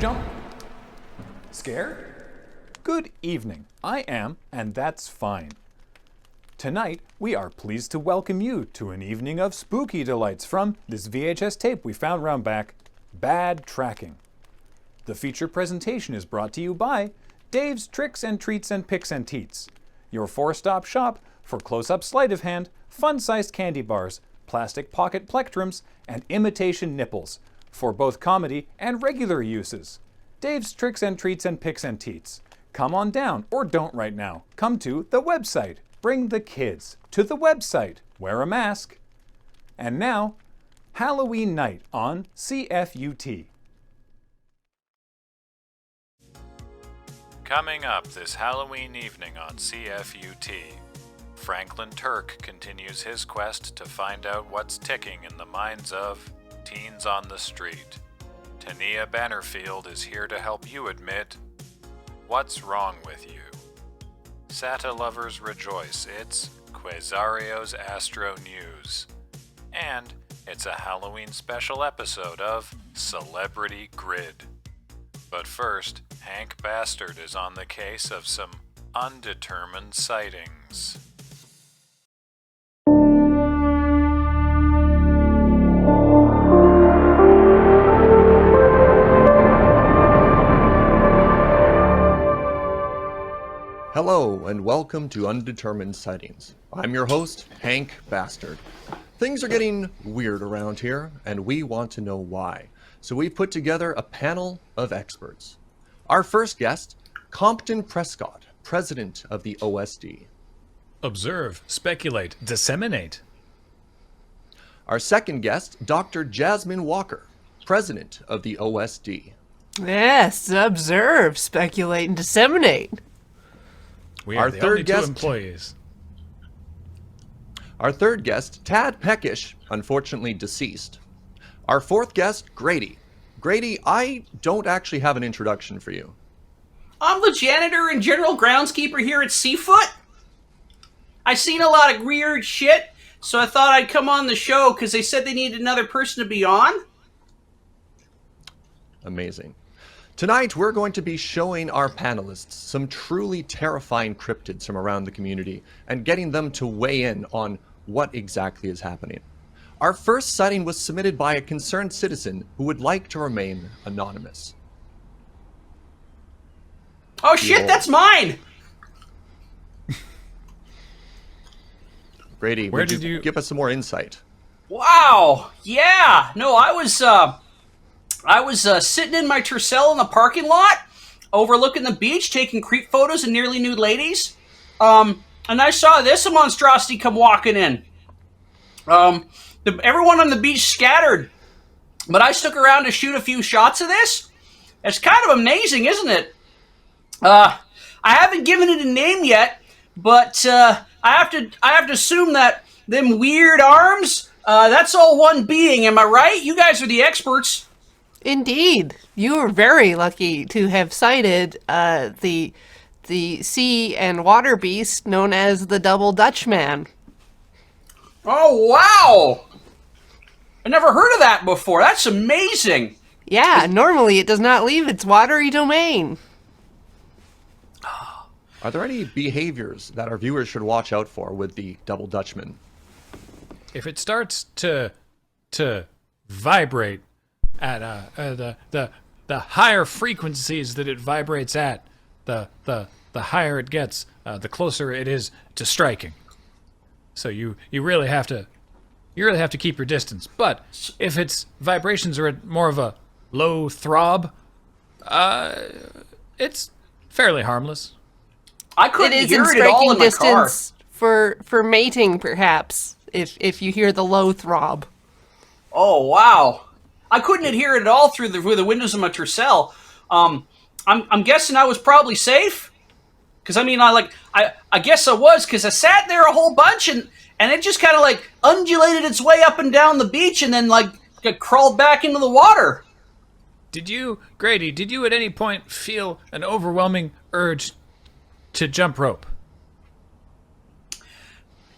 Jump. Scared? Good evening. I am, and that's fine. Tonight, we are pleased to welcome you to an evening of spooky delights from this VHS tape we found round back, Bad Tracking. The feature presentation is brought to you by Dave's Tricks and Treats and Picks and Teats, your four-stop shop for close-up sleight of hand, fun-sized candy bars, plastic pocket plectrums, and imitation nipples, for both comedy and regular uses. Dave's Tricks and Treats and Picks and Teats. Come on down, or don't right now. Come to the website. Bring the kids to the website. Wear a mask. And now, Halloween night on CFUT. Coming up this Halloween evening on CFUT, Franklin Turk continues his quest to find out what's ticking in the minds of teens on the street. Tania Bannerfield is here to help you admit what's wrong with you. Sata lovers rejoice, it's Quasario's Astro News. And it's a Halloween special episode of Celebrity Grid. But first, Hank Bastard is on the case of some undetermined sightings. Hello, and welcome to Undetermined Sightings. I'm your host, Hank Bastard. Things are getting weird around here, and we want to know why. So we've put together a panel of experts. Our first guest, Compton Prescott, president of the OSD. Observe, speculate, disseminate. Our second guest, Dr. Jasmine Walker, president of the OSD. Yes, observe, speculate, and disseminate. We are the only two employees. Our third guest, Tad Peckish, unfortunately deceased. Our fourth guest, Grady. Grady, I don't actually have an introduction for you. I'm the janitor and general groundskeeper here at CFUT. I've seen a lot of weird shit, so I thought I'd come on the show because they said they needed another person to be on. Amazing. Tonight, we're going to be showing our panelists some truly terrifying cryptids from around the community and getting them to weigh in on what exactly is happening. Our first sighting was submitted by a concerned citizen who would like to remain anonymous. Oh shit, that's mine! Grady, Where would did you give us some more insight? Wow, yeah. No, I was sitting in my Tercel in the parking lot, overlooking the beach, taking creep photos of nearly nude ladies. And I saw this monstrosity come walking in. Everyone on the beach scattered, but I stuck around to shoot a few shots of this. It's kind of amazing, isn't it? I haven't given it a name yet, but I have to assume that them weird arms, that's all one being. Am I right? You guys are the experts. Indeed. You were very lucky to have sighted the sea and water beast known as the Double Dutchman. Oh, wow! I never heard of that before. That's amazing. Yeah, normally it does not leave its watery domain. Are there any behaviors that our viewers should watch out for with the Double Dutchman? If it starts to vibrate at the higher frequencies that it vibrates at, the higher it gets, the closer it is to striking. So you really have to keep your distance. But if its vibrations are at more of a low throb, it's fairly harmless. I couldn't It is hear in it at all striking in my car. distance for mating, perhaps, if you hear the low throb. Oh, wow. I couldn't hear it at all through the windows of my Tercel. I'm guessing I was probably safe. Because, I mean, I guess I was, because I sat there a whole bunch, and it just kind of, like, undulated its way up and down the beach, and then, like, crawled back into the water. Grady, did you at any point feel an overwhelming urge to jump rope?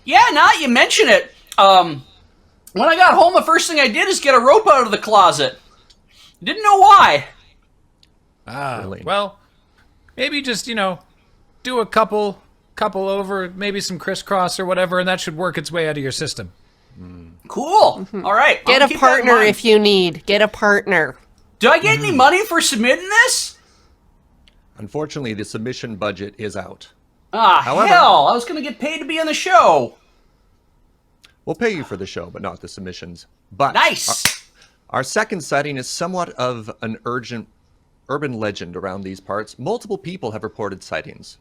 Yeah, now that you mention it, when I got home, the first thing I did is get a rope out of the closet. Didn't know why. Really. Well, maybe just, do a couple over, maybe some crisscross or whatever, and that should work its way out of your system. Cool. All right. Get I'll a keep that in partner mind. if you need. Get a partner. Do I get any money for submitting this? Unfortunately, the submission budget is out. However, hell! I was going to get paid to be on the show. We'll pay you for the show, but not the submissions. But Nice. our second sighting is somewhat of an urban legend around these parts. Multiple people have reported sightings.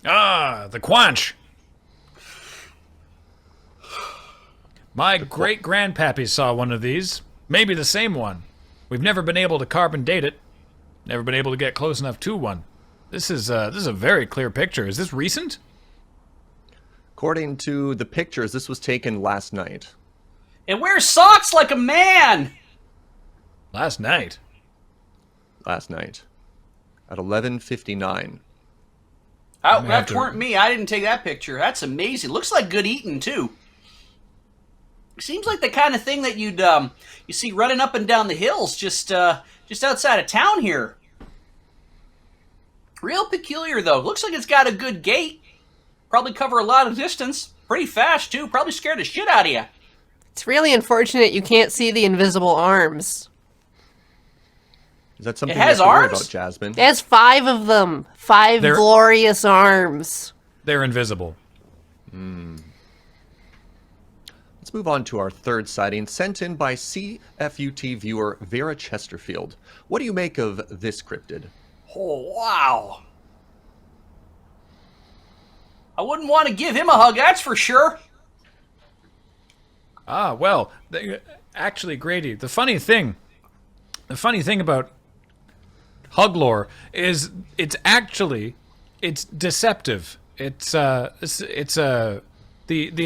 The Quanch. My great-grandpappy saw one of these. Maybe the same one. We've never been able to carbon date it. Never been able to get close enough to one. This is a very clear picture. Is this recent? According to the pictures, this was taken last night. And wears socks like a man. Last night. Last night. At 11:59. That weren't me. I didn't take that picture. That's amazing. Looks like good eating, too. Seems like the kind of thing that you see running up and down the hills just outside of town here. Real peculiar, though. Looks like it's got a good gait. Probably cover a lot of distance. Pretty fast, too. Probably scared the shit out of you. It's really unfortunate you can't see the invisible arms. Is that something It has you have to worry arms? about, Jasmine? It has 5 of them. 5 They're- glorious arms. They're invisible. Let's move on to our third sighting, sent in by CFUT viewer Vera Chesterfield. What do you make of this cryptid? Oh, wow. I wouldn't want to give him a hug, that's for sure. Well, actually, Grady, the funny thing about hug lore is it's deceptive. The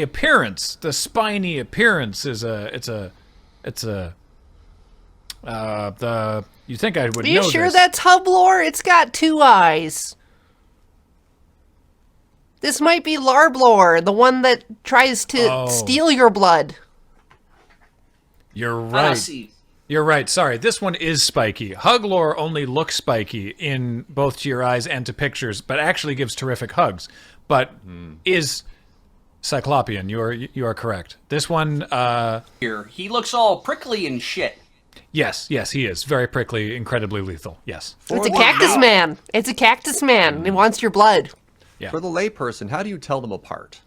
appearance, the spiny appearance is you think I would Are you know sure this. that's hub lore? It's got 2 eyes. This might be larb lore, the one that tries to steal your blood. You're I right. see. You're right. Sorry, this one is spiky. Hug lore only looks spiky in both to your eyes and to pictures, but actually gives terrific hugs. But is Cyclopean. You are correct. This one, Here, he looks all prickly and shit. yes, he is very prickly, incredibly lethal. Yes. It's a cactus man. It's a cactus man. It wants your blood. Yeah. For the layperson, how do you tell them apart?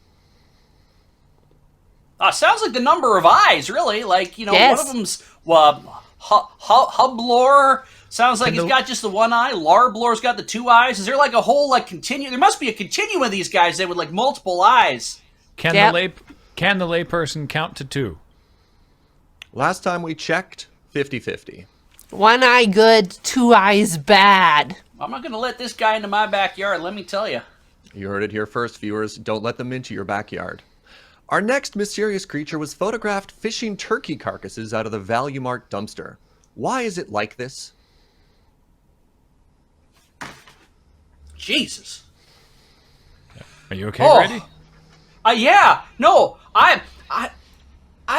Sounds like the number of eyes, really. Like, Yes. one of them's hub lore. Sounds like he's got just the one eye. Larb lore's got the 2 eyes. Is there like a whole continuum? There must be a continuum of these guys then with like multiple eyes. Can Yep. the layperson count to 2? Last time we checked, 50-50. 1 eye good, 2 eyes bad. I'm not going to let this guy into my backyard, let me tell you. You heard it here first, viewers. Don't let them into your backyard. Our next mysterious creature was photographed fishing turkey carcasses out of the Value Mart dumpster. Why is it like this? Jesus. Are you okay, Oh. Grady? Yeah. No, I've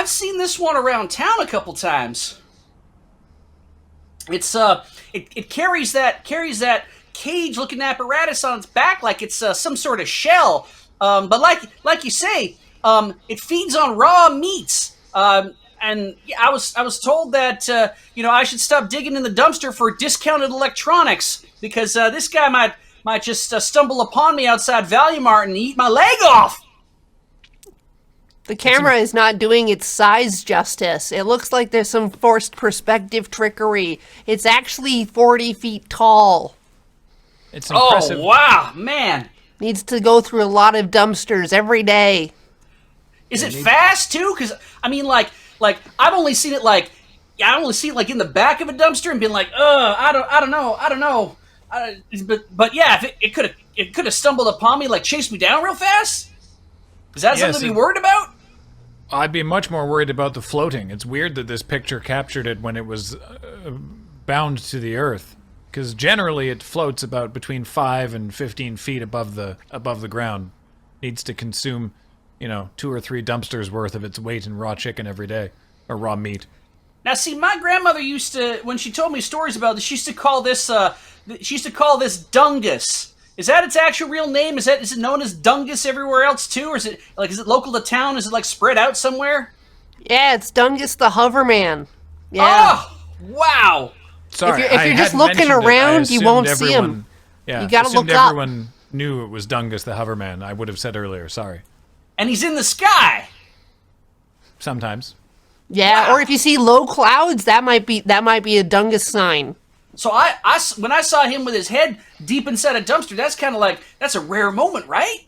seen this one around town a couple times. It's it carries that cage-looking apparatus on its back like it's some sort of shell. But like you say, it feeds on raw meats. And I was told that I should stop digging in the dumpster for discounted electronics because this guy might just stumble upon me outside Value Mart and eat my leg off. The camera is not doing its size justice. It looks like there's some forced perspective trickery. It's actually 40 feet tall. It's impressive. Oh wow, man! Needs to go through a lot of dumpsters every day. Is it fast too? Because I mean, like I've only seen it like in the back of a dumpster and been like, I don't know. But yeah, if it could have stumbled upon me, like chased me down real fast. Is that something to be worried about? I'd be much more worried about the floating. It's weird that this picture captured it when it was bound to the earth, because generally it floats about between 5 and 15 feet above the ground. Needs to consume, 2 or 3 dumpsters worth of its weight in raw chicken every day, or raw meat. Now, see, my grandmother used to, when she told me stories about this, she used to call this dungus. Is that its actual real name? Is it known as dungus everywhere else too, or is it local to town? Is it like spread out somewhere? Yeah, it's Dungus the Hoverman. Yeah. Oh, wow. Sorry, if you're just looking around, you won't see him. Yeah, You gotta assumed look up. everyone knew it was Dungus the Hoverman. I would have said earlier. Sorry. And he's in the sky. Sometimes. Yeah, Wow. or if you see low clouds, that might be a Dungus sign. So when I saw him with his head deep inside a dumpster, that's kind of like, that's a rare moment, right?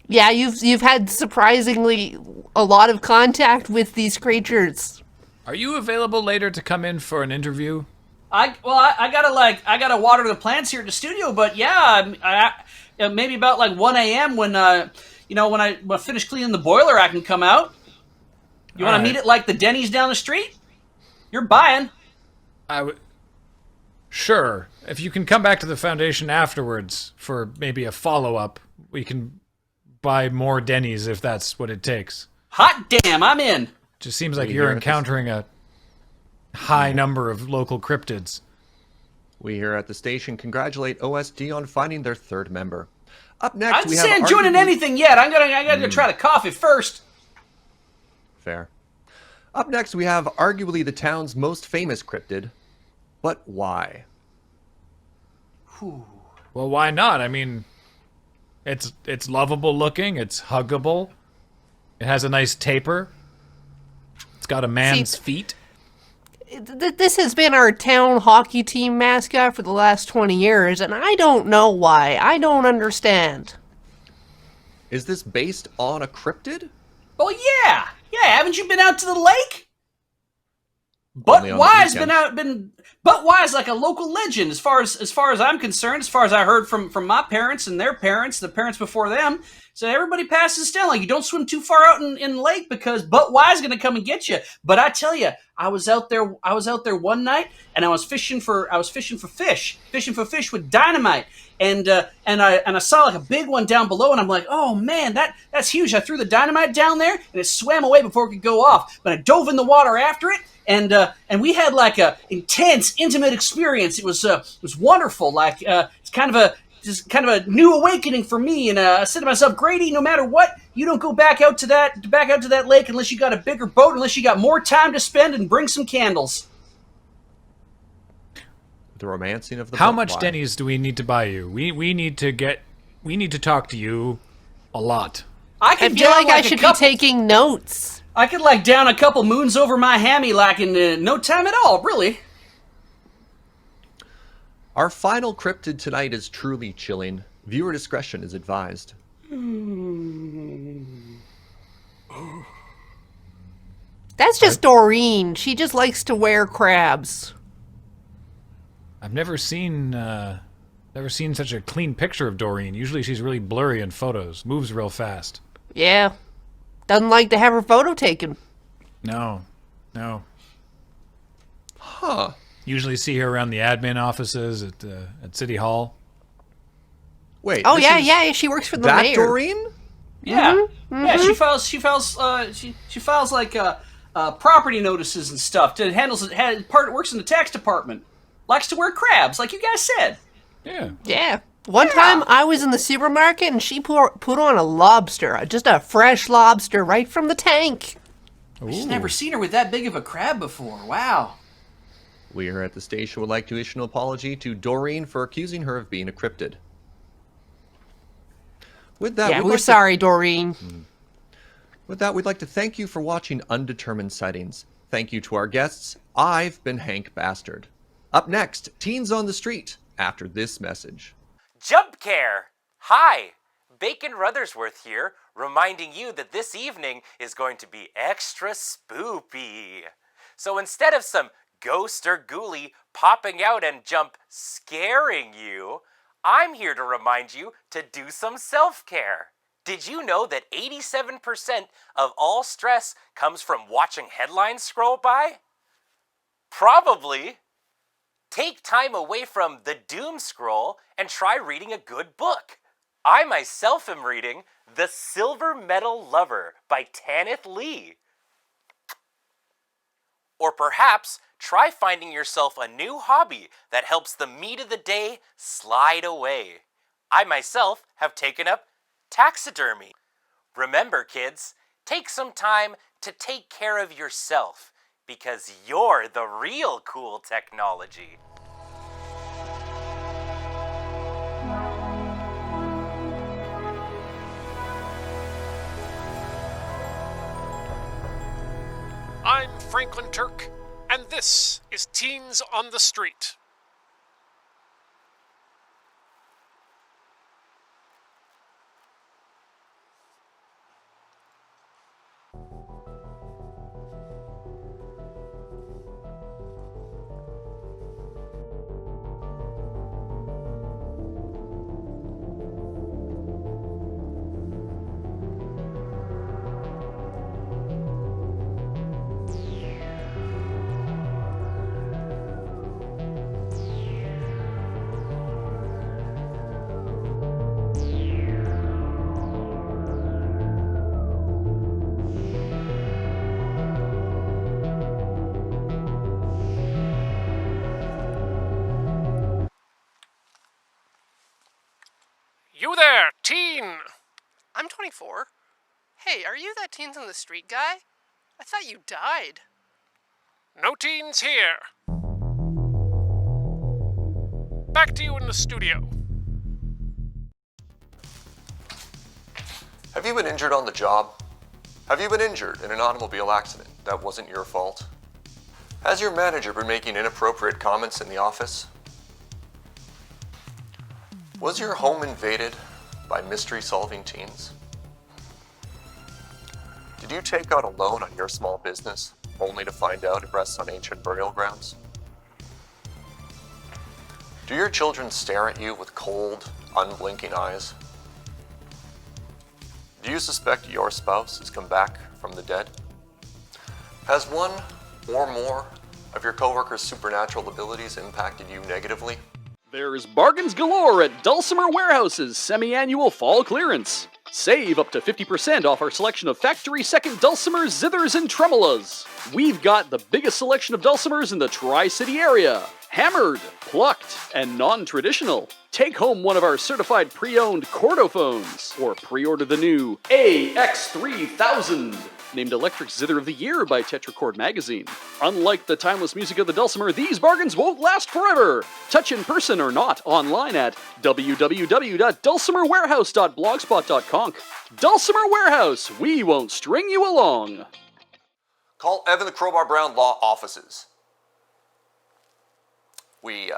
Yeah, you've had surprisingly a lot of contact with these creatures. Are you available later to come in for an interview? I gotta water the plants here at the studio, but yeah, maybe about like 1 a.m. when when I finish cleaning the boiler, I can come out. You want to meet at like the Denny's down the street? You're buying. Sure. If you can come back to the Foundation afterwards for maybe a follow-up, we can buy more Denny's if that's what it takes. Hot damn, I'm in. Just seems like you're encountering a high number of local cryptids. We here at the station congratulate OSD on finding their third member. Up next, I'd we say have I'm joining anything yet. I gotta go try the coffee first. Fair. Up next, we have arguably the town's most famous cryptid. But why? Well, why not? I mean, it's lovable looking, it's huggable, it has a nice taper, it's got a man's feet. This has been our town hockey team mascot for the last 20 years, and I don't know why. I don't understand. Is this based on a cryptid? Well, yeah. Haven't you been out to the lake? Only on the Buttwise Buttwise like a local legend as far as I'm concerned, as far as I heard from my parents and their parents, the parents before them. So everybody passes down like you don't swim too far out in the lake because Buttwise is gonna come and get you. But I tell you, I was out there one night and I was fishing for fish with dynamite. And I saw like a big one down below, and I'm like, oh man, that's huge. I threw the dynamite down there, and it swam away before it could go off. But I dove in the water after it, and we had like a intense, intimate experience. It was wonderful. Like it's kind of a new awakening for me. And I said to myself, Grady, no matter what, you don't go back out to that lake unless you got a bigger boat, unless you got more time to spend, and bring some candles. The romancing of the How book. much Why? Denny's do we need to buy you? We need to talk to you a lot. I I feel like I should be taking notes. I could like down a couple moons over my hammy like in no time at all, really. Our final cryptid tonight is truly chilling. Viewer discretion is advised. That's just Doreen. She just likes to wear crabs. I've never seen such a clean picture of Doreen. Usually she's really blurry in photos, moves real fast. Yeah. Doesn't like to have her photo taken. No. Huh. Usually see her around the admin offices at City Hall. Wait. Oh, this yeah, is yeah, she works for the That mayor. Doreen? Yeah, yeah. She files like property notices and stuff. Works in the tax department. Likes to wear crabs, like you guys said. Yeah. Yeah. One time I was in the supermarket and she put on a lobster, just a fresh lobster right from the tank. I've just never seen her with that big of a crab before. Wow. We here at the station would like to issue an apology to Doreen for accusing her of being a cryptid. With that, Yeah, we'd we're like to- sorry, Doreen. With that, we'd like to thank you for watching Undetermined Sightings. Thank you to our guests. I've been Hank Bastard. Up next, Teens on the Street, after this message. Jump Care! Hi! Bacon Rutherworth here, reminding you that this evening is going to be extra spoopy. So instead of some ghost or ghoulie popping out and jump scaring you, I'm here to remind you to do some self-care. Did you know that 87% of all stress comes from watching headlines scroll by? Probably. Take time away from the doom scroll and try reading a good book. I myself am reading The Silver Medal Lover by Tanith Lee. Or perhaps try finding yourself a new hobby that helps the meat of the day slide away. I myself have taken up taxidermy. Remember, kids, take some time to take care of yourself because you're the real cool technology. I'm Franklin Turk, and this is Teens on the Street. You there, teen! I'm 24. Hey, are you that Teens on the Street guy? I thought you died. No teens here. Back to you in the studio. Have you been injured on the job? Have you been injured in an automobile accident that wasn't your fault? Has your manager been making inappropriate comments in the office? Was your home invaded by mystery-solving teens? Did you take out a loan on your small business only to find out it rests on ancient burial grounds? Do your children stare at you with cold, unblinking eyes? Do you suspect your spouse has come back from the dead? Has one or more of your coworkers' supernatural abilities impacted you negatively? There's bargains galore at Dulcimer Warehouse's semi-annual fall clearance. Save up to 50% off our selection of factory second dulcimers, zithers, and tremolas. We've got the biggest selection of dulcimers in the Tri-City area. Hammered, plucked, and non-traditional. Take home one of our certified pre-owned chordophones, or pre-order the new AX3000. Named Electric Zither of the Year by Tetrachord Magazine. Unlike the timeless music of the dulcimer, these bargains won't last forever. Touch in person or not online at www.dulcimerwarehouse.blogspot.com. Dulcimer Warehouse, we won't string you along. Call Evan the Crowbar Brown Law Offices. We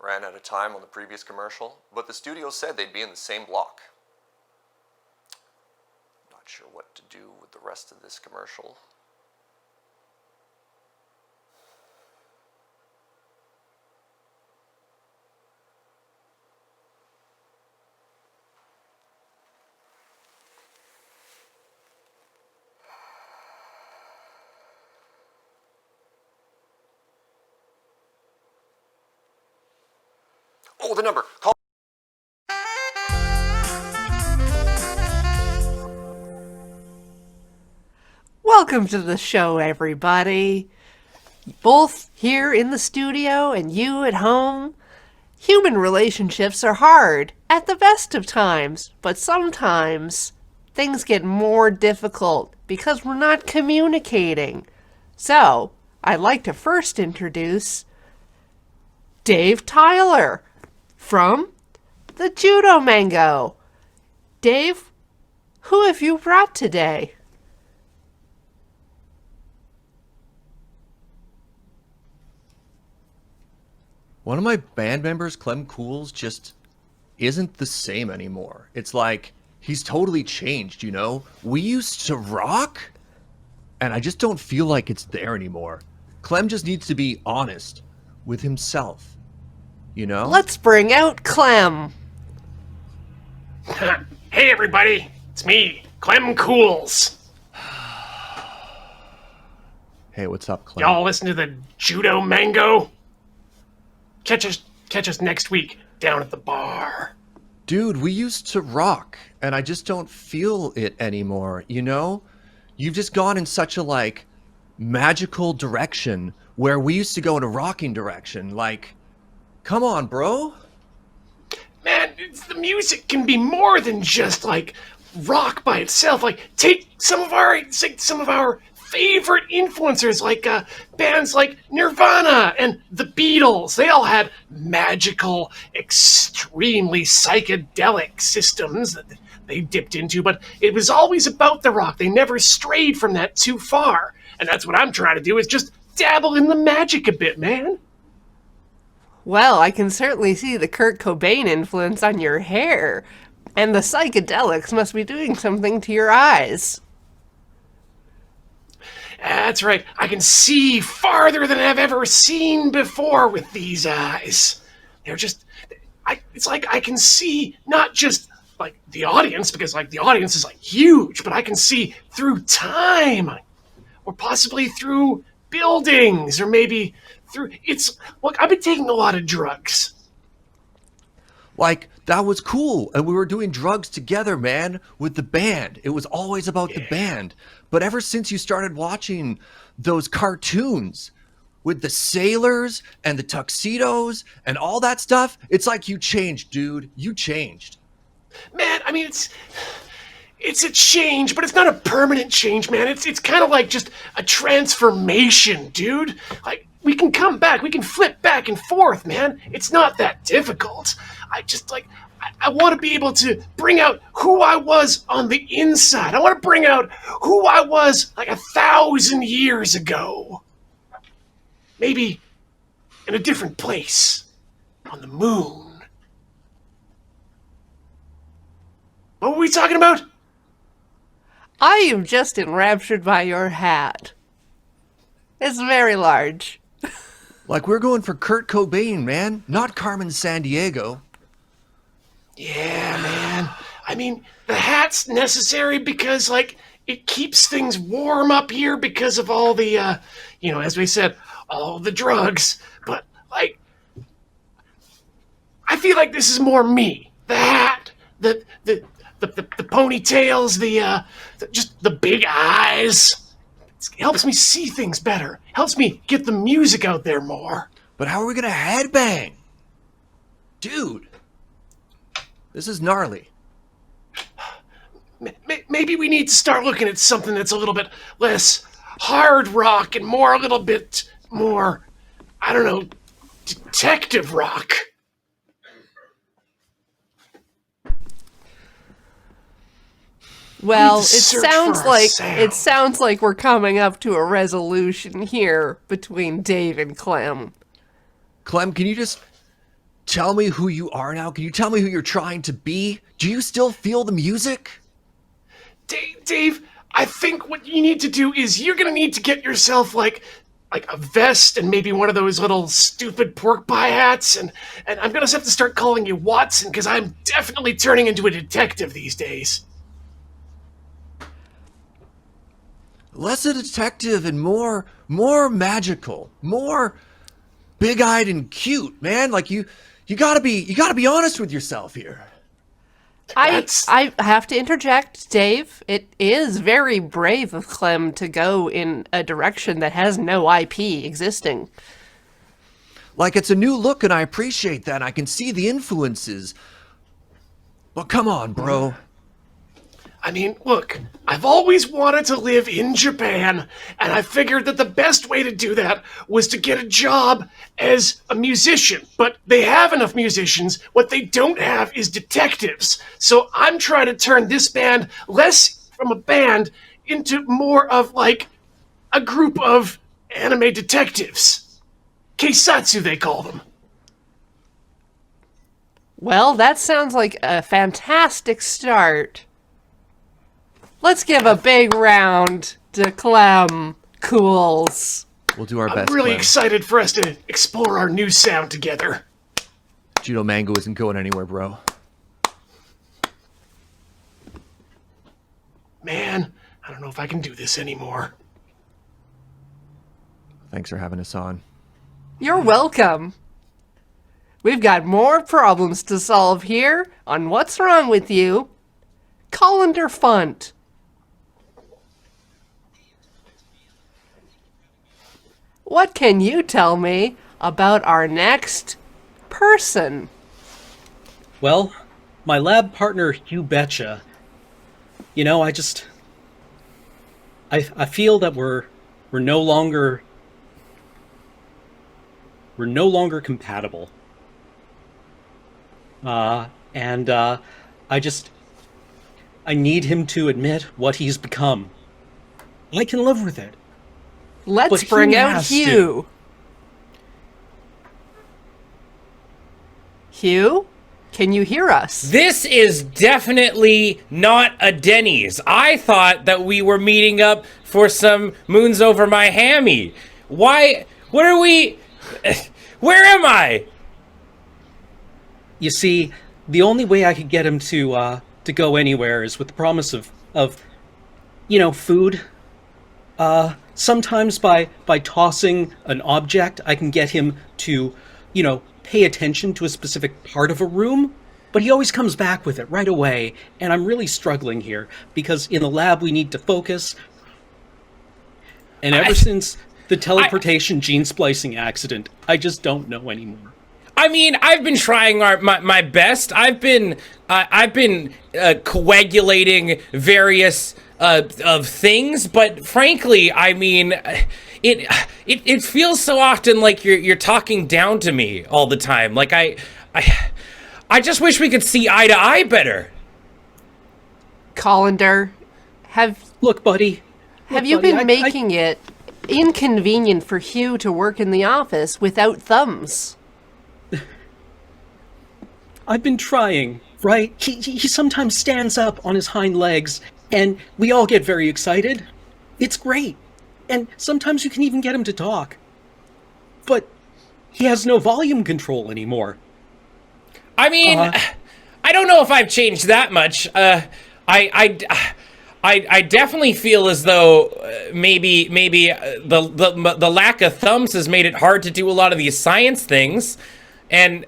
ran out of time on the previous commercial, but the studio said they'd be in the same block. Not sure what to do with the rest of this commercial. Oh, the number. Call. Welcome to the show, everybody. Both here in the studio and you at home. Human relationships are hard at the best of times, but sometimes things get more difficult because we're not communicating. So, I'd like to first introduce Dave Tyler from the Judo Mango. Dave, who have you brought today? One of my band members, Clem Cools, just isn't the same anymore. It's like he's totally changed, you know? We used to rock, and I just don't feel like it's there anymore. Clem just needs to be honest with himself, you know? Let's bring out Clem. Hey everybody, it's me, Clem Cools. Hey, what's up, Clem? Y'all listen to the Judo Mango? Catch us next week down at the bar. Dude, we used to rock, and I just don't feel it anymore, you know? You've just gone in such a, like, magical direction where we used to go in a rocking direction. Like, come on, bro. Man, the music can be more than just like rock by itself. Like, take some of our favorite influencers, like bands like Nirvana and the Beatles. They all had magical, extremely psychedelic systems that they dipped into, but it was always about the rock. They never strayed from that too far. And that's what I'm trying to do, is just dabble in the magic a bit, man. Well, I can certainly see the Kurt Cobain influence on your hair, and the psychedelics must be doing something to your eyes. That's right. I can see farther than I've ever seen before with these eyes. They're just... it's like I can see not just, like, the audience, because, like, the audience is, like, huge, but I can see through time. Or possibly through buildings, or maybe through... Look, I've been taking a lot of drugs. Like, that was cool. And we were doing drugs together, man, with the band. It was always about the band. But ever since you started watching those cartoons with the sailors and the tuxedos and all that stuff, it's like you changed, dude. You changed. Man, I mean, it's a change, but it's not a permanent change, man. It's kind of like just a transformation, dude. Like, we can come back. We can flip back and forth, man. It's not that difficult. I want to be able to bring out who I was on the inside. I want to bring out who I was like 1,000 years ago. Maybe in a different place. On the moon. What were we talking about? I am just enraptured by your hat. It's very large. Like, we're going for Kurt Cobain, man, not Carmen Sandiego. Yeah, man. I mean, the hat's necessary because, like, it keeps things warm up here because of all the, as we said, all the drugs. But, like, I feel like this is more me. The hat, the ponytails, just the big eyes. It helps me see things better. Helps me get the music out there more. But how are we gonna headbang? Dude. This is gnarly. Maybe we need to start looking at something that's a little bit less hard rock and more a little bit more, I don't know, detective rock. Well, it sounds like we're coming up to a resolution here between Dave and Clem. Clem, can you just tell me who you are now? Can you tell me who you're trying to be? Do you still feel the music? Dave, I think what you need to do is you're going to need to get yourself like a vest and maybe one of those little stupid pork pie hats. And I'm going to have to start calling you Watson because I'm definitely turning into a detective these days. Less a detective and more magical, more big-eyed and cute, man. Like you gotta be honest with yourself here. I have to interject, Dave. It is very brave of Clem to go in a direction that has no IP existing. Like, it's a new look, and I appreciate that. I can see the influences. But come on, bro. I mean, look, I've always wanted to live in Japan, and I figured that the best way to do that was to get a job as a musician. But they have enough musicians. What they don't have is detectives. So I'm trying to turn this band less from a band into more of, like, a group of anime detectives. Keisatsu, they call them. Well, that sounds like a fantastic start. Let's give a big round to Clem Cools. We'll do our best. I'm really Clem. excited for us to explore our new sound together. Judo Mango isn't going anywhere, bro. Man, I don't know if I can do this anymore. Thanks for having us on. You're welcome. We've got more problems to solve here on What's Wrong With You? Colander Funt. what can you tell me about our next person? Well, my lab partner, you betcha. You know, I feel that we're no longer compatible. And I need him to admit what he's become. I can live with it. Let's But bring he out has to. Hugh. Hugh, can you hear us? This is definitely not a Denny's. I thought that we were meeting up for some moons over my hammy. Why? What are we? Where am I? You see, the only way I could get him to go anywhere is with the promise of food. Sometimes by tossing an object, I can get him to, pay attention to a specific part of a room, but he always comes back with it right away, and I'm really struggling here, because in the lab we need to focus, and ever since the teleportation gene splicing accident, I just don't know anymore. I mean, I've been trying my best. I've been coagulating various of things, but frankly, I mean, it feels so often like you're talking down to me all the time. Like I just wish we could see eye to eye better. Colander, Look, buddy. have you been making it inconvenient for Hugh to work in the office without thumbs? I've been trying, right? He sometimes stands up on his hind legs, and we all get very excited. It's great. And sometimes you can even get him to talk. But he has no volume control anymore. I mean, I don't know if I've changed that much. I definitely feel as though maybe the lack of thumbs has made it hard to do a lot of these science things, and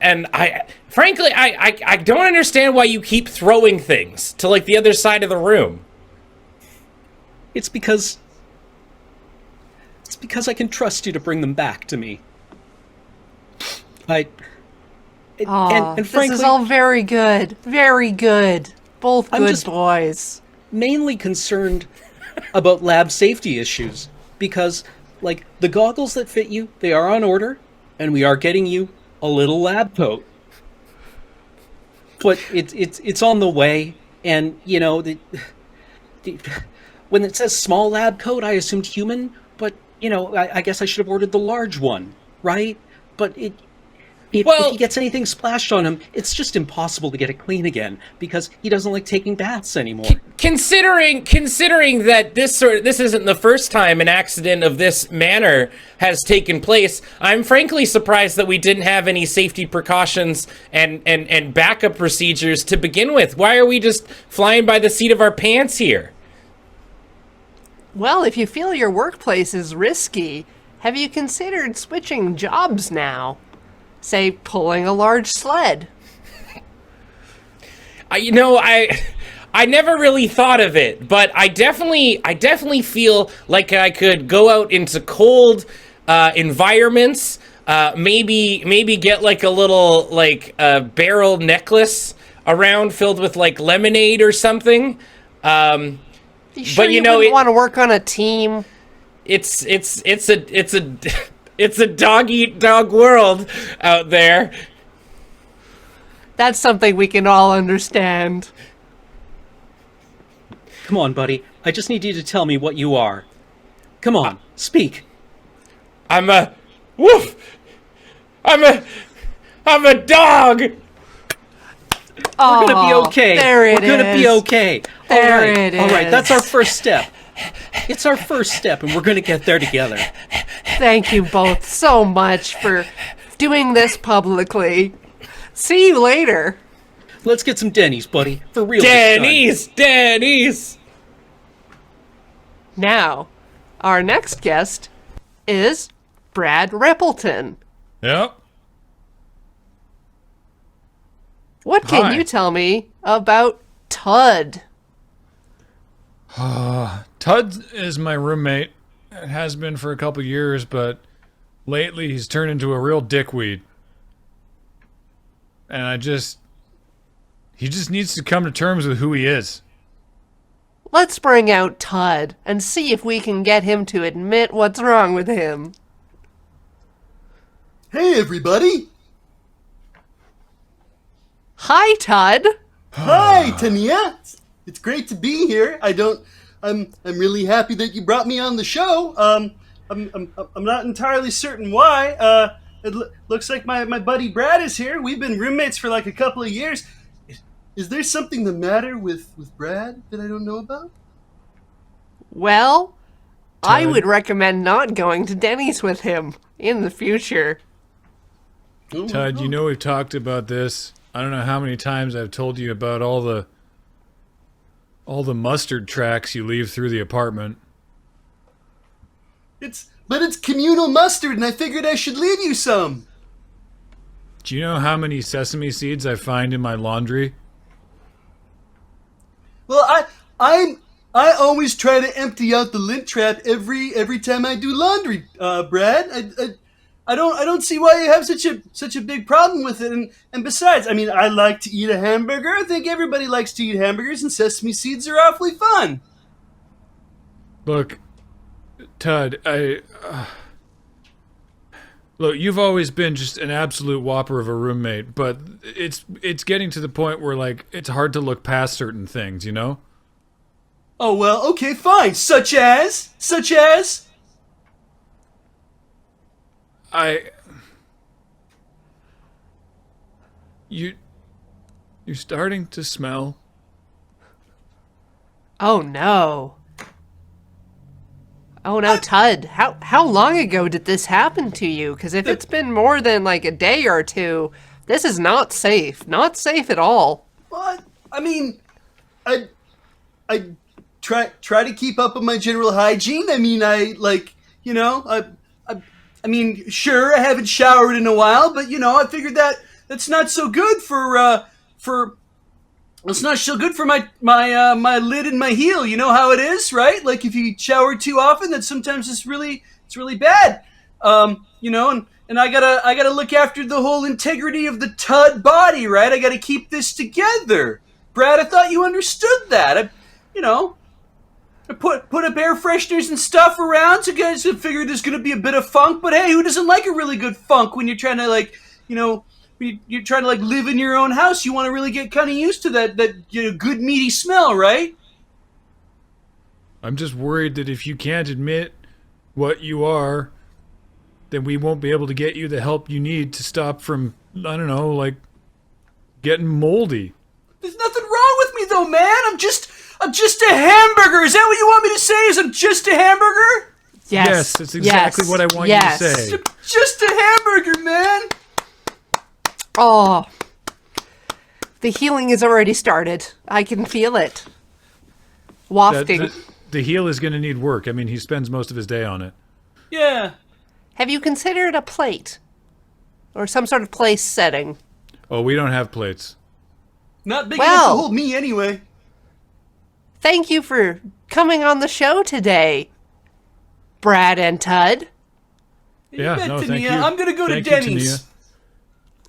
frankly I don't understand why you keep throwing things to like the other side of the room. It's because I can trust you to bring them back to me. And This frankly, is all very good. Very good. Both I'm good just- boys. mainly concerned about lab safety issues, because like the goggles that fit you, they are on order, and we are getting you a little lab coat. But it's on the way, and when it says small lab coat, I assumed human, but I guess I should have ordered the large one, right? But if he gets anything splashed on him, it's just impossible to get it clean again, because he doesn't like taking baths anymore. Considering that this isn't the first time an accident of this manner has taken place, I'm frankly surprised that we didn't have any safety precautions and backup procedures to begin with. Why are we just flying by the seat of our pants here? Well, if you feel your workplace is risky, have you considered switching jobs now? Say, pulling a large sled. I never really thought of it, but I definitely feel like I could go out into cold environments. Maybe get like a little barrel necklace around filled with like lemonade or something. You sure you wouldn't want to work on a team? It's a dog-eat-dog world out there. That's something we can all understand. Come on, buddy. I just need you to tell me what you are. Come on, speak. I'm a dog. We're gonna be okay. There it We're gonna be okay. There it All right, is. that's our first step. It's our first step, and we're gonna get there together. Thank you both so much for doing this publicly. See you later. Let's get some Denny's, buddy. For real. Denny's. Now, our next guest is Brad Rippleton. Yep. What can Hi. you tell me about Tud? Tud is my roommate. It has been for a couple years, but lately he's turned into a real dickweed. And he just needs to come to terms with who he is. Let's bring out Todd and see if we can get him to admit what's wrong with him. Hey, everybody! Hi, Todd. Hi, Tania. It's great to be here. I'm really happy that you brought me on the show. I'm not entirely certain why. Looks like my buddy Brad is here. We've been roommates for like a couple of years. Is there something the matter with Brad that I don't know about? Well, I Todd? would recommend not going to Denny's with him in the future. Oh, Todd, you know we've talked about this. I don't know how many times I've told you about all the mustard tracks you leave through the apartment. But it's communal mustard, and I figured I should leave you some. Do you know how many sesame seeds I find in my laundry? Well, I always try to empty out the lint trap every time I do laundry, Brad. I don't see why you have such a big problem with it. And besides, I mean, I like to eat a hamburger. I think everybody likes to eat hamburgers, and sesame seeds are awfully fun. Look, Todd, look, you've always been just an absolute whopper of a roommate, but it's getting to the point where, like, it's hard to look past certain things, you know? Oh, well, okay, fine. Such as? You're starting to smell. Oh no. Oh no, Todd. How long ago did this happen to you? Because if it's been more than like a day or two, this is not safe. Not safe at all. What? I mean, I try to keep up with my general hygiene. I mean, I mean, sure, I haven't showered in a while, but I figured that's not so good for it's not so good for my lid and my heel. You know how it is, right? Like if you shower too often, that sometimes it's really bad. And I gotta look after the whole integrity of the Tud body, right? I gotta keep this together. Brad, I thought you understood that. I put up air fresheners and stuff around, so guys figure there's gonna be a bit of funk. But hey, who doesn't like a really good funk when you're trying to you're trying to live in your own house? You want to really get kind of used to that good meaty smell, right? I'm just worried that if you can't admit what you are, then we won't be able to get you the help you need to stop from, I don't know, getting moldy. There's nothing wrong with me though, man. I'm just a hamburger. Is that what you want me to say? Is I'm just a hamburger? Yes, that's exactly what I want you to say. Just a hamburger, man. Oh, the healing has already started. I can feel it. Wafting. The heel is going to need work. I mean, he spends most of his day on it. Yeah. Have you considered a plate? Or some sort of place setting? Oh, we don't have plates. Not big enough to hold me anyway. Thank you for coming on the show today, Brad and Tud. Yeah, thank you. I'm going to go to Denny's.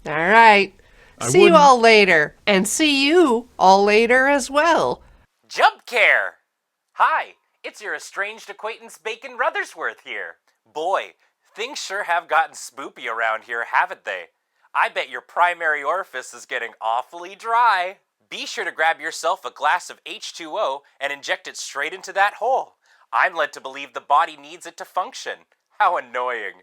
All right. See you all later. And see you all later as well. Jump care! Hi, it's your estranged acquaintance Bacon Ruthersworth here. Boy, things sure have gotten spoopy around here, haven't they? I bet your primary orifice is getting awfully dry. Be sure to grab yourself a glass of H2O and inject it straight into that hole. I'm led to believe the body needs it to function. How annoying.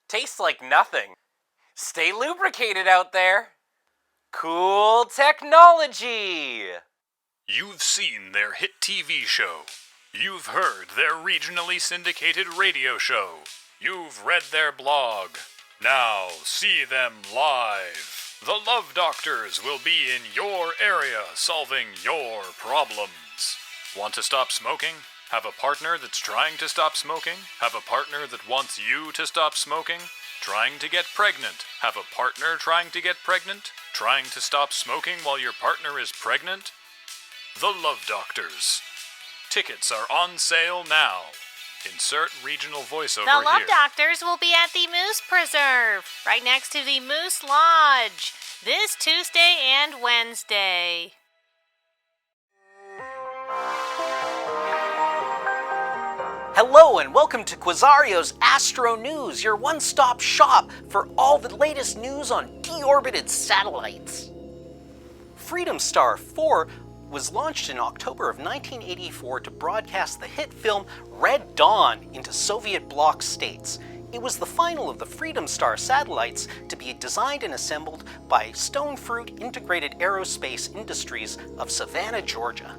Tastes like nothing. Stay lubricated out there. Cool technology! You've seen their hit TV show. You've heard their regionally syndicated radio show. You've read their blog. Now see them live. The Love Doctors will be in your area solving your problems. Want to stop smoking? Have a partner that's trying to stop smoking? Have a partner that wants you to stop smoking? Trying to get pregnant? Have a partner trying to get pregnant? Trying to stop smoking while your partner is pregnant? The Love Doctors. Tickets are on sale now. Insert regional voiceover The Love here. Doctors will be at the Moose Preserve, right next to the Moose Lodge, this Tuesday and Wednesday. Hello and welcome to Quasario's Astro News, your one-stop shop for all the latest news on deorbited satellites. Freedom Star 4 was launched in October of 1984 to broadcast the hit film Red Dawn into Soviet bloc states. It was the final of the Freedom Star satellites to be designed and assembled by Stonefruit Integrated Aerospace Industries of Savannah, Georgia.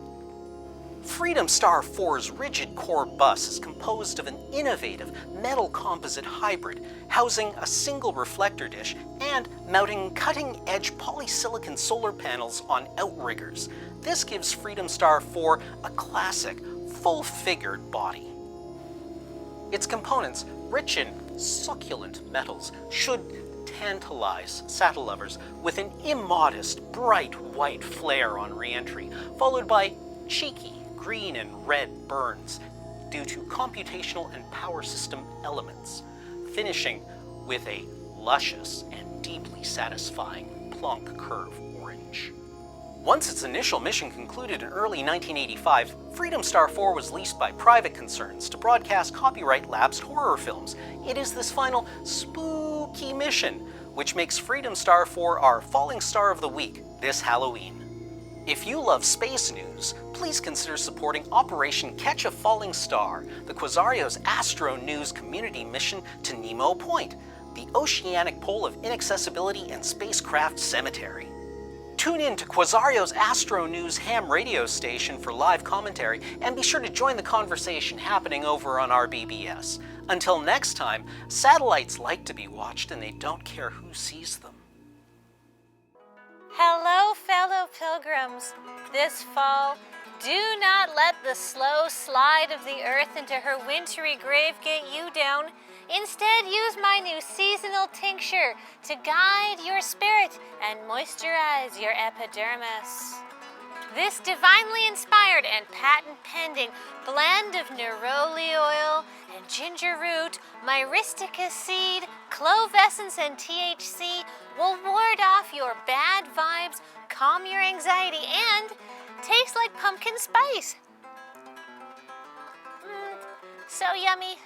Freedom Star 4's rigid core bus is composed of an innovative metal composite hybrid housing a single reflector dish and mounting cutting-edge polysilicon solar panels on outriggers. This gives Freedom Star 4 a classic, full-figured body. Its components, rich in succulent metals, should tantalize saddle lovers with an immodest, bright white flare on re-entry, followed by cheeky green and red burns due to computational and power system elements, finishing with a luscious and deeply satisfying plunk curve orange. Once its initial mission concluded in early 1985, Freedom Star 4 was leased by private concerns to broadcast copyright-lapsed horror films. It is this final spooky mission which makes Freedom Star 4 our Falling Star of the Week this Halloween. If you love space news, please consider supporting Operation Catch a Falling Star, the Quasario's Astro News community mission to Nemo Point, the oceanic pole of inaccessibility and spacecraft cemetery. Tune in to Quasario's Astro News ham radio station for live commentary, and be sure to join the conversation happening over on RBBS. Until next time, satellites like to be watched and they don't care who sees them. Hello, fellow pilgrims. This fall, do not let the slow slide of the earth into her wintry grave get you down. Instead, use my new seasonal tincture to guide your spirit and moisturize your epidermis. This divinely inspired and patent-pending blend of neroli oil and ginger root, myristica seed, clove essence, and THC will ward off your bad vibes, calm your anxiety, and taste like pumpkin spice. So yummy.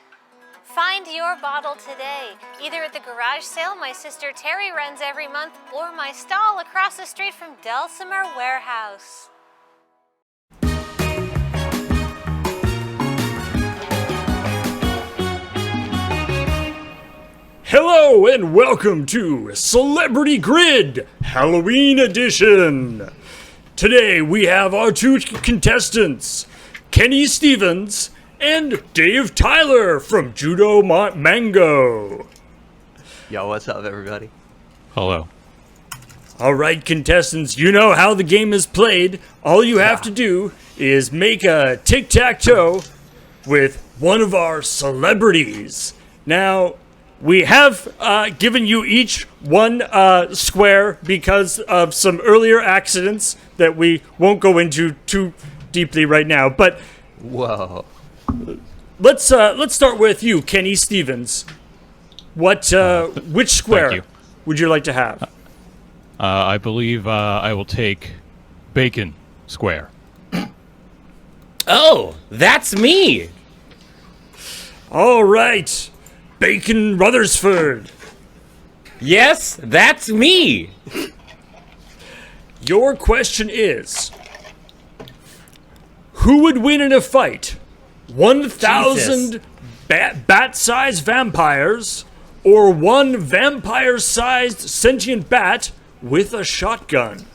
Find your bottle today, either at the garage sale my sister Terry runs every month or my stall across the street from Dulcimer Warehouse. Hello and welcome to Celebrity Grid Halloween Edition. Today we have our two contestants, Kenny Stevens and Dave Tyler from Judo Mango. Yo, what's up, everybody? Hello. All right, contestants, you know how the game is played. All you have to do is make a tic-tac-toe with one of our celebrities. Now, we have given you each one square because of some earlier accidents that we won't go into too deeply right now. But whoa, let's start with you, Kenny Stevens. Which square would you like to have? I believe I will take Bacon Square. Oh, that's me. All right. Bacon Rutherford. Yes, that's me. Your question is, who would win in a fight? 1,000 bat-sized vampires or one vampire-sized sentient bat with a shotgun?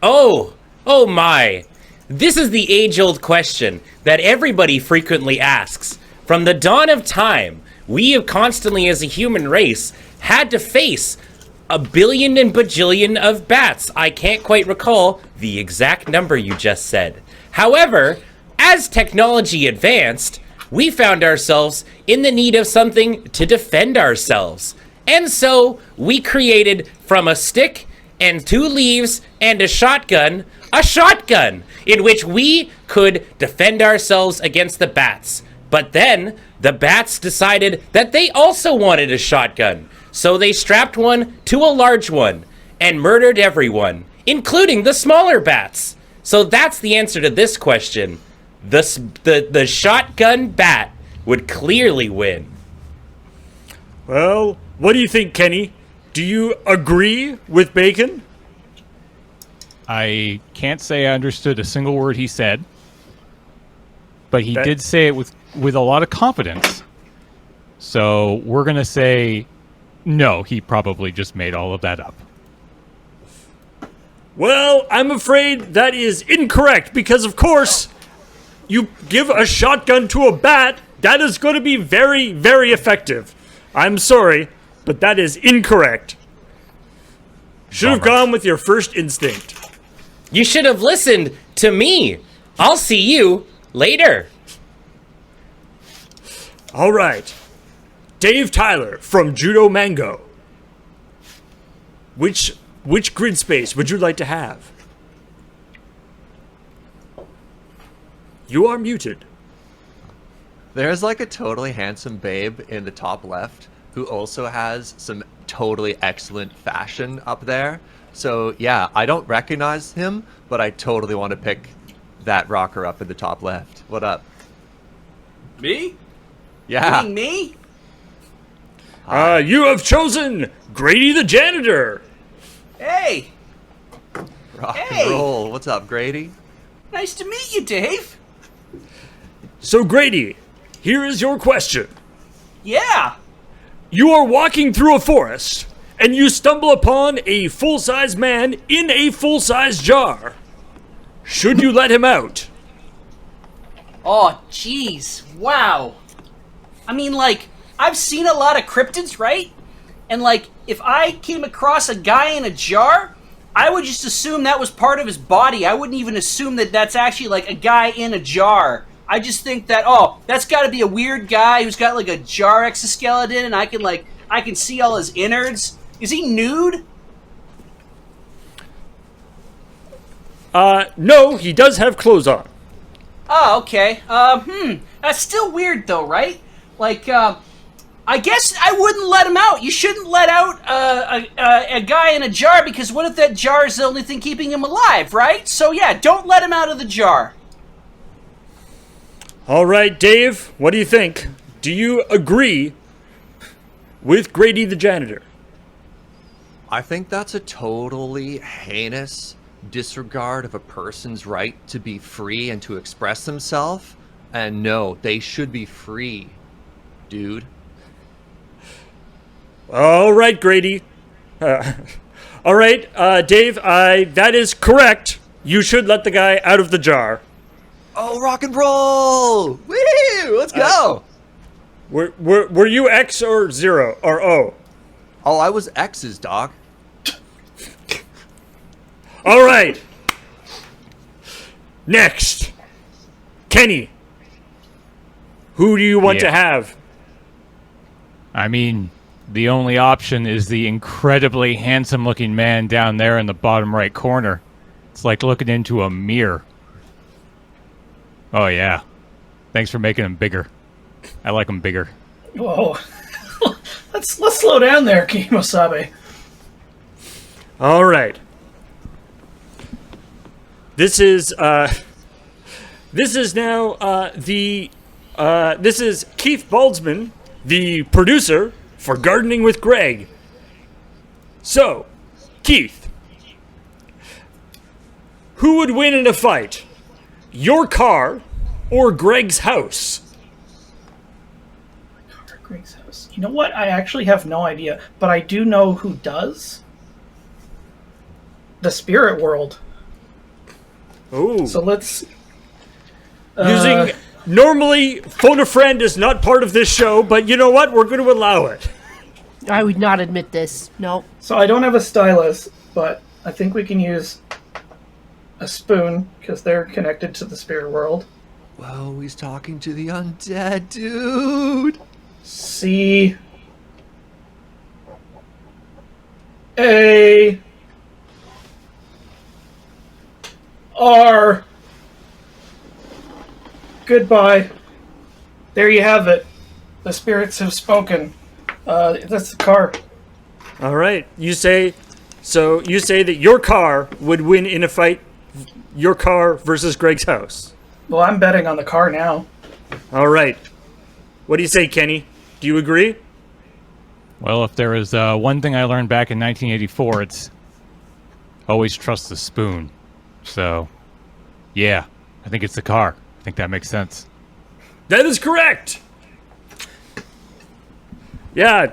Oh my. This is the age-old question that everybody frequently asks. From the dawn of time, we have constantly, as a human race, had to face a billion and bajillion of bats. I can't quite recall the exact number you just said. However, as technology advanced, we found ourselves in the need of something to defend ourselves. And so we created, from a stick and 2 leaves and a shotgun in which we could defend ourselves against the bats. But then the bats decided that they also wanted a shotgun. So they strapped one to a large one and murdered everyone, including the smaller bats. So that's the answer to this question. The shotgun bat would clearly win. Well, what do you think, Kenny? Do you agree with Bacon? I can't say I understood a single word he said, but he did say it with a lot of confidence. So we're going to say, no, he probably just made all of that up. Well, I'm afraid that is incorrect because, of course, you give a shotgun to a bat, that is going to be very, very effective. I'm sorry, but that is incorrect. Should have gone with your first instinct. You should have listened to me. I'll see you later. All right. Dave Tyler from Judo Mango. Which grid space would you like to have? You are muted. There's like a totally handsome babe in the top left who also has some totally excellent fashion up there. So yeah, I don't recognize him, but I totally want to pick that rocker up in the top left. What up? Me? Yeah. You mean me? You have chosen Grady the janitor. Hey. Rock and roll. What's up, Grady? Nice to meet you, Dave. So Grady, here is your question. Yeah. You are walking through a forest, and you stumble upon a full-size man in a full-size jar. Should you let him out? Oh, jeez. Wow. I mean, like, I've seen a lot of cryptids, right? And, like, if I came across a guy in a jar, I would just assume that was part of his body. I wouldn't even assume that that's actually, like, a guy in a jar. I just think that, oh, that's got to be a weird guy who's got, like, a jar exoskeleton, and I can see all his innards. Is he nude? No, he does have clothes on. Oh, okay. That's still weird, though, right? Like, I guess I wouldn't let him out. You shouldn't let out a guy in a jar, because what if that jar is the only thing keeping him alive, right? So, yeah, don't let him out of the jar. All right, Dave, what do you think? Do you agree with Grady the janitor? I think that's a totally heinous disregard of a person's right to be free and to express themselves. And no, they should be free, dude. All right, Grady. All right, Dave, that is correct. You should let the guy out of the jar. Oh, rock and roll! Woo! Let's go! Were you X or 0 or O? Oh, I was X's, dog. All right. Next, Kenny. Who do you want to have? I mean, the only option is the incredibly handsome-looking man down there in the bottom right corner. It's like looking into a mirror. Oh, yeah. Thanks for making him bigger. I like him bigger. Whoa. let's slow down there, Kimosabe. All right. This is Keith Baldsman, the producer for Gardening with Greg. So, Keith, who would win in a fight? Your car or Greg's house? Greg's house. You know what? I actually have no idea, but I do know who does. The spirit world. Oh. So let's... Normally, Phone a Friend is not part of this show, but you know what? We're going to allow it. I would not admit this. No. So I don't have a stylus, but I think we can use a spoon, because they're connected to the spirit world. Whoa, he's talking to the undead, dude. C A R. Goodbye. There you have it. The spirits have spoken. That's the car. All right. You say that your car would win in a fight, your car versus Greg's house. Well, I'm betting on the car now. All right. What do you say, Kenny? Do you agree? Well, if there is one thing I learned back in 1984, it's always trust the spoon. So, yeah, I think it's the car. I think that makes sense. That is correct. Yeah,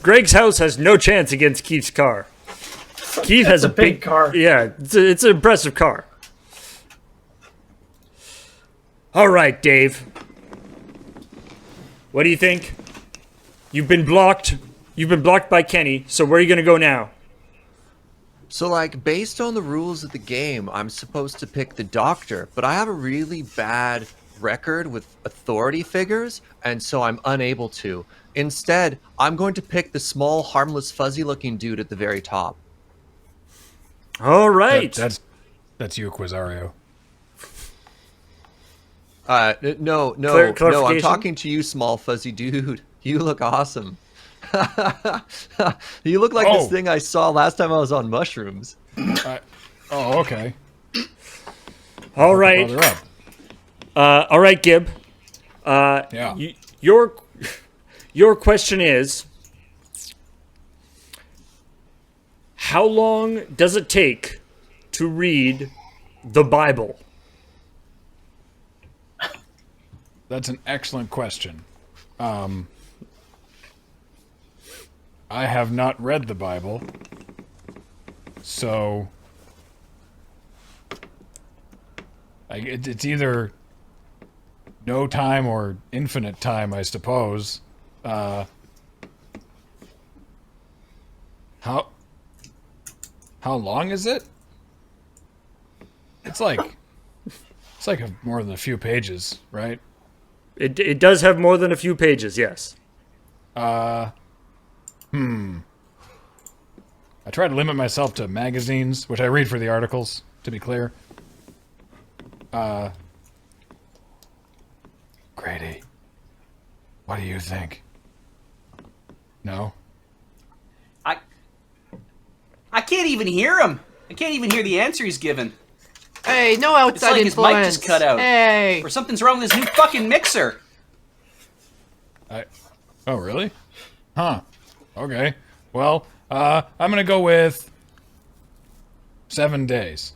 Greg's house has no chance against Keith's car. Keith has a big car. Yeah, it's an impressive car. All right, Dave. What do you think? You've been blocked. You've been blocked by Kenny. So where are you going to go now? So, like, based on the rules of the game, I'm supposed to pick the doctor, but I have a really bad record with authority figures, and so I'm unable to. Instead, I'm going to pick the small, harmless, fuzzy-looking dude at the very top. All right. That's you, Quasario. No, I'm talking to you, small, fuzzy dude. You look awesome. You look like this thing I saw last time I was on mushrooms. Okay. All right. All right, Gib. Yeah. Your question is, how long does it take to read the Bible? That's an excellent question. I have not read the Bible, so it's either no time or infinite time, I suppose. How long is it? It's like more than a few pages, right? It does have more than a few pages, yes. I try to limit myself to magazines, which I read for the articles, to be clear. Grady, what do you think? No? I can't even hear him. I can't even hear the answer he's given. Hey, no outside It's like influence. his mic just cut out. Hey. Or something's wrong with his new fucking mixer. Oh, really? Huh. Okay. Well, I'm gonna go with 7 days.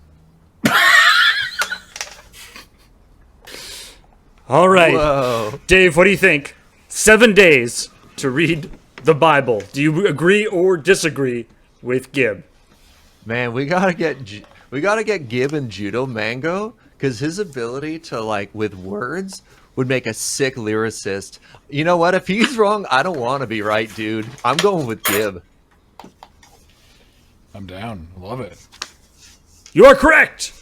All right. Whoa. Dave, what do you think? 7 days to read the Bible. Do you agree or disagree with Gib? Man, we gotta get Gib and Judo Mango, because his ability to, like, with words would make a sick lyricist. You know what? If he's wrong, I don't want to be right, dude. I'm going with Gib. I'm down. Love it. You are correct.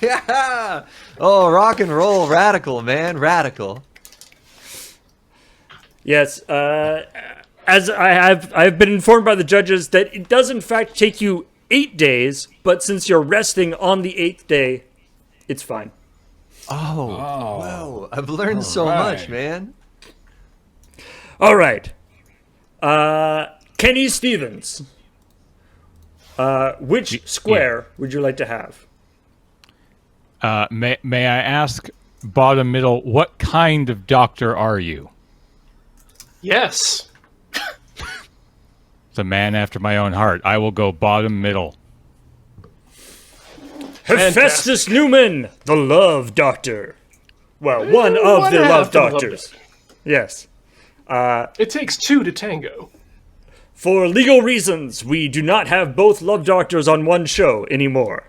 Yeah. Oh, rock and roll, radical, man, radical. Yes. As I've been informed by the judges that it does in fact take you 8 days, but since you're resting on the 8th day, it's fine. Oh, wow. I've learned so much, man. All right. Kenny Stevens. Which square would you like to have? May I ask, bottom middle, what kind of doctor are you? Yes. It's a man after my own heart. I will go bottom middle. Hephaestus Newman, the Love Doctor. Well, one of the Love Doctors. Yes. It takes two to tango. For legal reasons, we do not have both Love Doctors on one show anymore.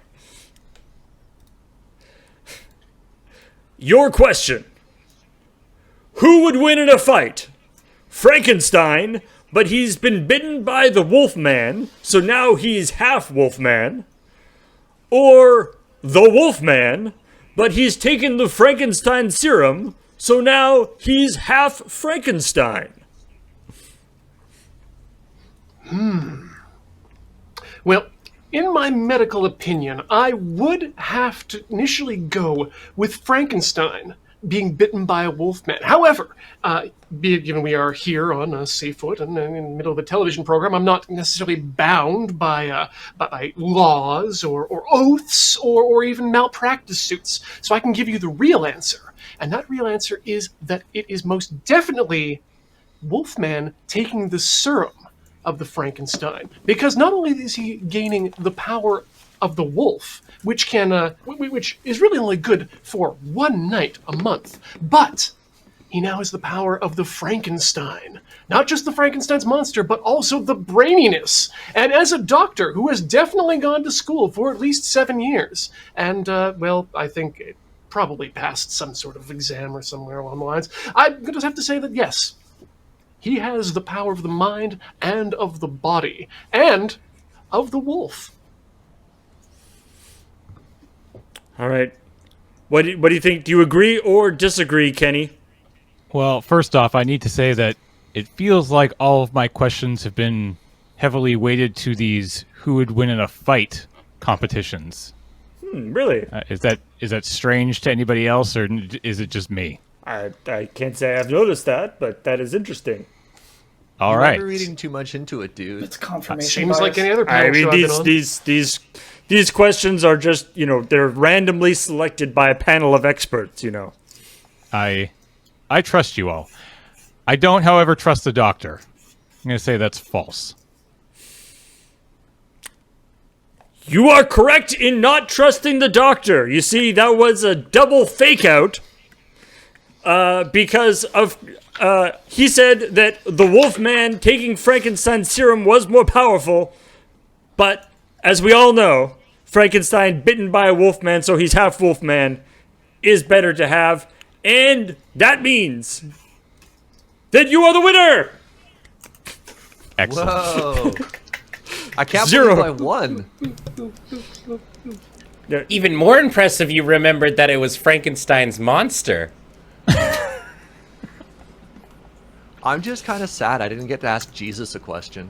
Your question. Who would win in a fight? Frankenstein, but he's been bitten by the Wolfman, so now he's half Wolfman. Or the Wolfman, but he's taken the Frankenstein serum, so now he's half Frankenstein. Well, in my medical opinion, I would have to initially go with Frankenstein being bitten by a wolfman. However, given we are here on CFUT and in the middle of a television program, I'm not necessarily bound by laws or oaths or even malpractice suits. So I can give you the real answer. And that real answer is that it is most definitely Wolfman taking the serum of the Frankenstein. Because not only is he gaining the power of the wolf, which is really only good for one night a month, but he now has the power of the Frankenstein. Not just the Frankenstein's monster, but also the braininess. And as a doctor who has definitely gone to school for at least 7 years, and, I think it probably passed some sort of exam or somewhere along the lines, I'm going to have to say that yes, he has the power of the mind and of the body, and of the wolf. All right. What do you think? Do you agree or disagree, Kenny? Well, first off, I need to say that it feels like all of my questions have been heavily weighted to these who would win in a fight competitions. Really? Is that strange to anybody else, or is it just me? I can't say I've noticed that, but that is interesting. All right. You're reading too much into it, dude. It's confirmation. Seems bias. like any other panel I mean, show I've been on. these questions are just, they're randomly selected by a panel of experts, I trust you all. I don't, however, trust the doctor. I'm going to say that's false. You are correct in not trusting the doctor. You see, that was a double fake out. Because of he said that the Wolfman taking Frankenstein's serum was more powerful, but as we all know, Frankenstein bitten by a wolfman, so he's half wolfman, is better to have, and that means that you are the winner. Excellent. Whoa. I can't Zero. believe I won. Even more impressive, you remembered that it was Frankenstein's monster. I'm just kind of sad I didn't get to ask Jesus a question.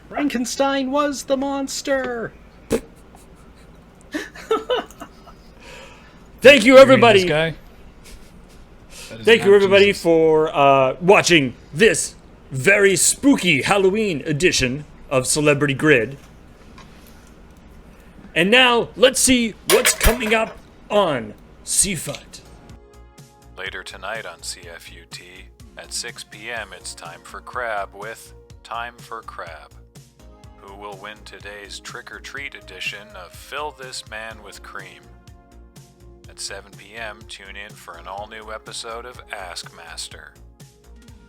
Frankenstein was the monster. Thank you, everybody. This guy? Thank you, everybody, for watching this very spooky Halloween edition of Celebrity Grid. And now, let's see what's coming up on CFUT. Later tonight on CFUT, at 6 p.m. it's time for Crab with Time for Crab. Who will win today's trick-or-treat edition of Fill This Man with Cream? At 7 p.m., tune in for an all-new episode of Ask Master.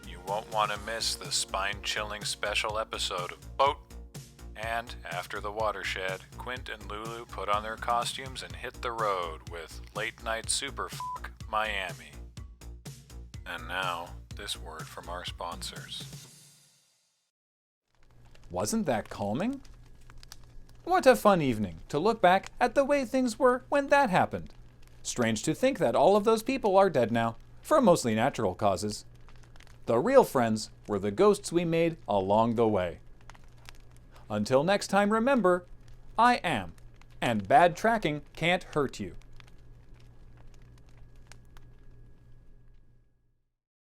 You won't want to miss the spine-chilling special episode of Boat. And after the watershed, Quint and Lulu put on their costumes and hit the road with Late Night Superfuck Miami. And now, this word from our sponsors. Wasn't that calming? What a fun evening to look back at the way things were when that happened. Strange to think that all of those people are dead now, for mostly natural causes. The real friends were the ghosts we made along the way. Until next time, remember, I am, and bad tracking can't hurt you.